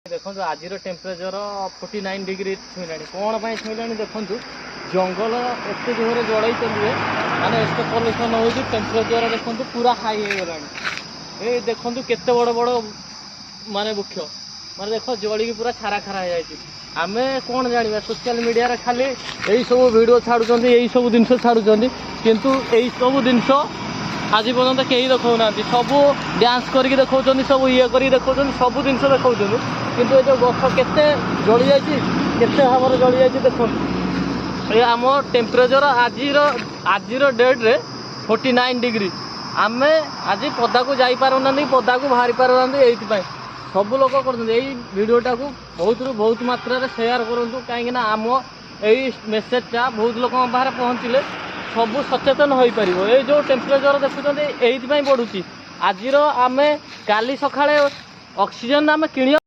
देखो आज temperature 49 degree छुईला कौन पर छुईला देखु जंगल एत जोर जड़े माने एत पल्यूसन हो टेम्परेचर देखो पूरा हाई हो गला ये देखु केते बड़ बड़ माने वृक्ष माने देख जड़ी पूरा छारा खारा हो जाए आम कौन जाना सोशल मीडिया खाली यही सब वीडियो छाड़ुं यही सब जिन छाड़ुं किंतु यही सब जिन आज पर्यंत कहीं देखा सब डांस करके देखा सब ये कर देखा सब जिन देखा किंतु ये गछ केते जली जाते भाव जली जाए देखो ये आम टेम्परेचर आज डेट रे 49 डिग्री आम आज पदा को जाई पारना पदा को बाहरी पारना ये सब लोग करटा को बहुत मात्रा शेयर करूँ कहीं आम यही मेसेजटा बहुत लोक बाहर पहुँचले सब सचेतन हो पार ये जो टेम्परेचर देखुं ये बढ़ुची आज आम काली सकाଳେ ऑक्सीजन आम कि